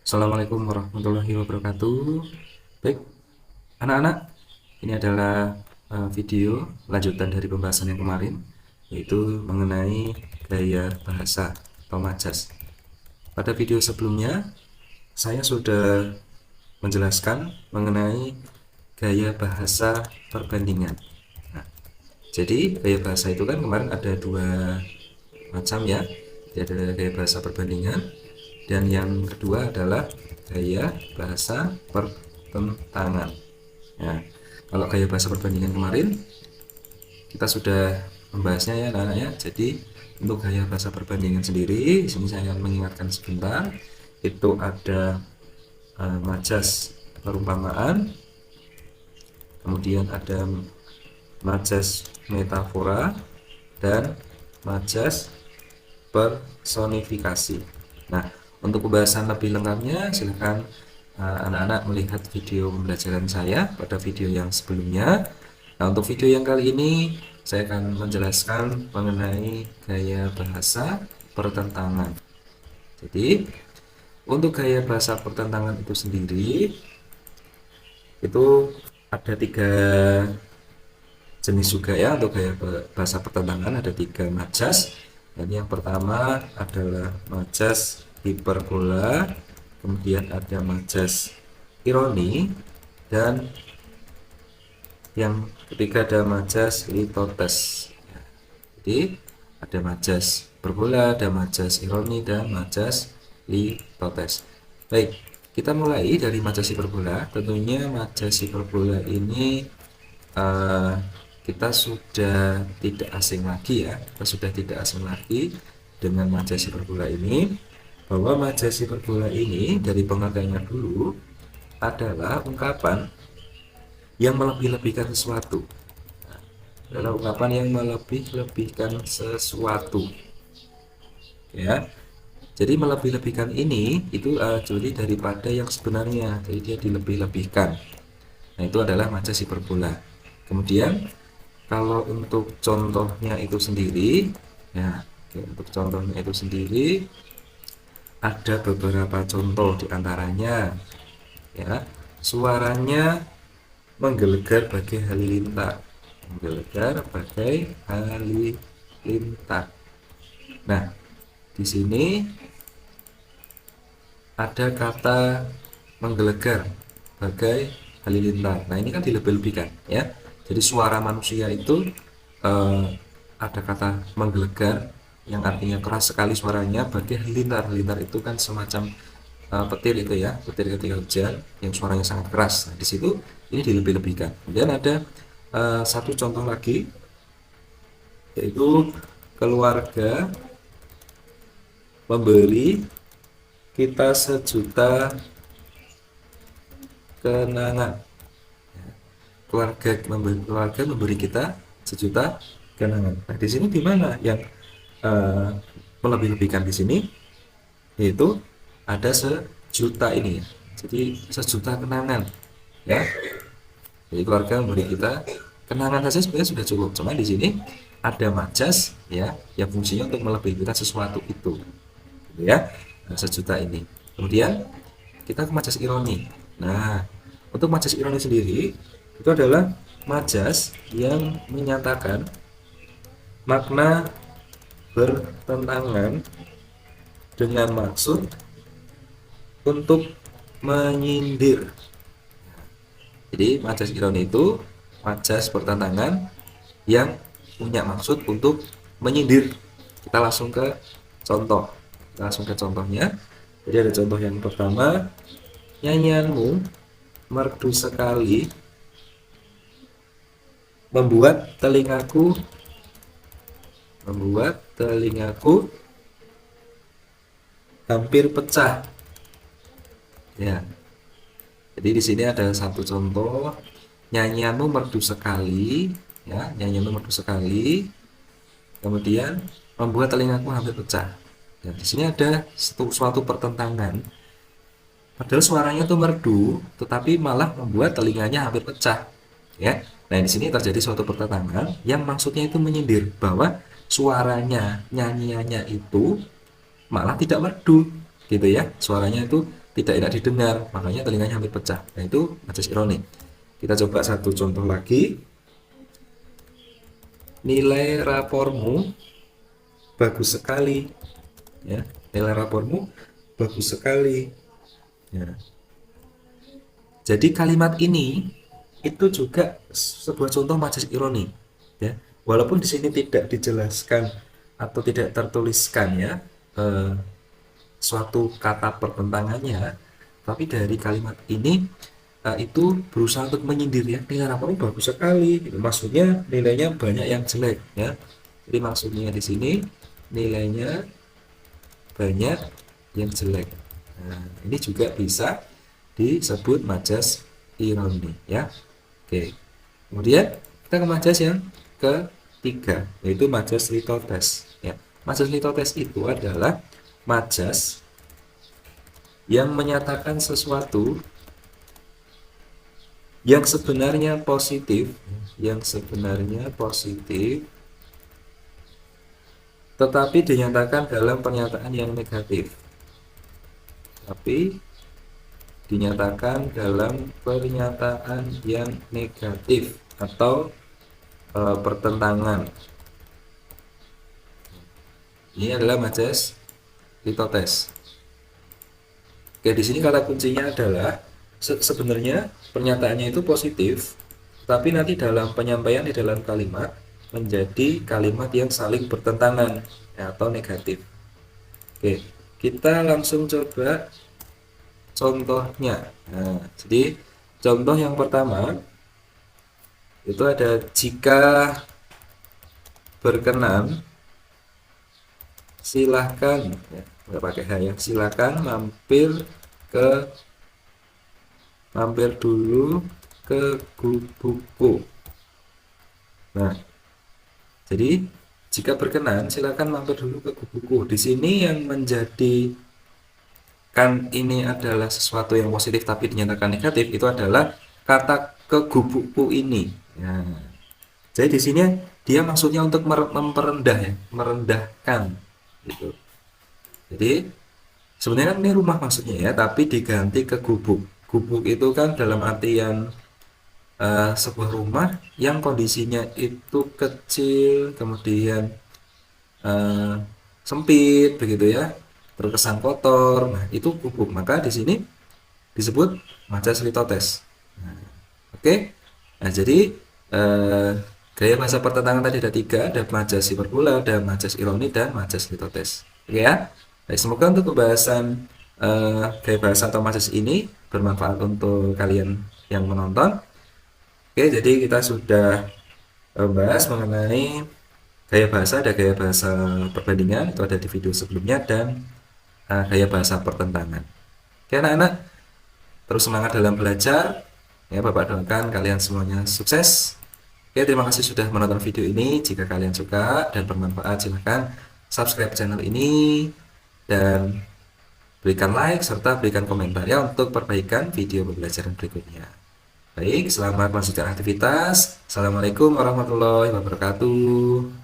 Assalamualaikum warahmatullahi wabarakatuh. Baik, anak-anak, ini adalah video lanjutan dari pembahasan yang kemarin, yaitu mengenai gaya bahasa atau majas. Pada video sebelumnya, saya sudah menjelaskan mengenai gaya bahasa perbandingan. Nah, jadi gaya bahasa itu kan kemarin ada dua macam ya. Jadi ada gaya bahasa perbandingan dan yang kedua adalah gaya bahasa pertentangan. Nah, kalau gaya bahasa perbandingan kemarin kita sudah membahasnya ya anak-anak ya. Jadi untuk gaya bahasa perbandingan sendiri, di sini saya akan mengingatkan sebentar. Itu ada majas perumpamaan, kemudian ada majas metafora dan majas personifikasi. Nah, untuk pembahasan lebih lengkapnya silakan anak-anak melihat video pembelajaran saya pada video yang sebelumnya. Nah, untuk video yang kali ini saya akan menjelaskan mengenai gaya bahasa pertentangan. Jadi, untuk gaya bahasa pertentangan itu sendiri itu ada tiga jenis juga ya. Untuk gaya bahasa pertentangan ada tiga majas. Dan yang pertama adalah majas hiperbola, kemudian ada majas ironi, dan yang ketiga ada majas litotes. Jadi ada majas hiperbola, ada majas ironi, dan majas litotes. Baik, kita mulai dari majas hiperbola. Tentunya majas hiperbola ini uh, kita sudah tidak asing lagi ya, kita sudah tidak asing lagi dengan majas hiperbola ini, bahwa majas hiperbola ini dari pengertiannya dulu adalah ungkapan yang melebih-lebihkan sesuatu, adalah ungkapan yang melebih-lebihkan sesuatu ya. Jadi melebih-lebihkan ini itu jadi daripada yang sebenarnya, jadi dia dilebih-lebihkan. Nah, itu adalah majas hiperbola. Kemudian kalau untuk contohnya itu sendiri, ya, untuk contohnya itu sendiri ada beberapa contoh diantaranya, ya, suaranya menggelegar bagai halilintar, menggelegar bagai halilintar. Nah, di sini ada kata menggelegar bagai halilintar. Nah, ini kan dilebih-lebihkan ya. Jadi suara manusia itu eh, ada kata menggelegar yang artinya keras sekali suaranya bagai halilintar. Halilintar itu kan semacam petir itu ya, petir ketika hujan yang suaranya sangat keras. Nah, di situ ini dilebih-lebihkan. Kemudian ada satu contoh lagi, yaitu keluarga memberi kita sejuta kenangan. Keluarga memberi kita sejuta kenangan. Nah, di sini di mana yang uh, melebih-lebihkan di sini, yaitu ada sejuta ini ya. Jadi sejuta kenangan ya. Jadi keluarga memberi kita kenangan saja sebenarnya sudah cukup. Cuma di sini ada majas ya yang fungsinya untuk melebih-lebihkan sesuatu itu. Gitu ya. Nah, sejuta ini. Kemudian kita ke majas ironi. Nah, untuk majas ironi sendiri itu adalah majas yang menyatakan makna bertentangan dengan maksud untuk menyindir. Jadi majas ironi itu majas pertentangan yang punya maksud untuk menyindir. Kita langsung ke contoh. Kita langsung ke contohnya. Jadi ada contoh yang pertama, nyanyianmu merdu sekali membuat telingaku hampir pecah. Ya. Jadi di sini ada satu contoh, nyanyianmu merdu sekali, ya, nyanyianmu merdu sekali, kemudian membuat telingaku hampir pecah. Dan di sini ada suatu pertentangan. Padahal suaranya tuh merdu, tetapi malah membuat telinganya hampir pecah, ya. Nah, di sini terjadi suatu pertentangan yang maksudnya itu menyindir bahwa suaranya, nyanyiannya itu malah tidak merdu, gitu ya. Suaranya itu tidak enak didengar, makanya telinganya hampir pecah. Nah, itu majas ironi. Kita coba satu contoh lagi. Nilai rapormu bagus sekali, ya. Nilai rapormu bagus sekali. Ya. Jadi kalimat ini itu juga sebuah contoh majas ironi, ya. Walaupun di sini tidak dijelaskan atau tidak tertuliskan ya suatu kata pertentangannya, tapi dari kalimat ini itu berusaha untuk menyindir ya, nilai rapormu bagus sekali. Gitu. Maksudnya nilainya banyak yang jelek ya. Jadi maksudnya di sini nilainya banyak yang jelek. Nah, ini juga bisa disebut majas ironi ya. Oke. Kemudian kita ke majas yang ketiga, yaitu majas litotes ya. Majas litotes itu adalah majas yang menyatakan sesuatu yang sebenarnya positif, tetapi dinyatakan dalam pernyataan yang negatif. Tapi dinyatakan dalam pernyataan yang negatif atau pertentangan. Ini adalah majas litotes. Oke, di sini kata kuncinya adalah sebenarnya pernyataannya itu positif, tapi nanti dalam penyampaian di dalam kalimat menjadi kalimat yang saling bertentangan ya, atau negatif. Oke, kita langsung coba contohnya. Nah, jadi contoh yang pertama itu ada jika berkenan silahkan ya, nggak pakai H ya, silahkan mampir dulu ke buku. Nah, jadi jika berkenan silakan mampir dulu ke buku. Di sini yang menjadi kan ini adalah sesuatu yang positif tapi dinyatakan negatif itu adalah kata ke buku ini. Ya. Jadi di sini dia maksudnya untuk memperendah ya, merendahkan gitu. Jadi sebenarnya kan ini rumah maksudnya ya, tapi diganti ke gubuk. Gubuk itu kan dalam artian sebuah rumah yang kondisinya itu kecil, kemudian eh, sempit begitu ya, terkesan kotor. Nah, itu gubuk. Maka di sini disebut majas litotes. Nah, oke. Nah, jadi gaya bahasa pertentangan tadi ada tiga, ada majas hiperbola, ada majas ironi, dan majas litotes. Oke ya. Baik, semoga untuk pembahasan gaya bahasa atau majas ini bermanfaat untuk kalian yang menonton. Oke, jadi kita sudah bahas mengenai gaya bahasa, ada gaya bahasa perbandingan, itu ada di video sebelumnya, dan gaya bahasa pertentangan. Oke anak-anak, terus semangat dalam belajar. Ya, Bapak doakan kalian semuanya sukses. Oke, terima kasih sudah menonton video ini. Jika kalian suka dan bermanfaat, silahkan subscribe channel ini dan berikan like serta berikan komentar ya untuk perbaikan video pembelajaran berikutnya. Baik, selamat melanjutkan aktivitas. Assalamualaikum warahmatullahi wabarakatuh.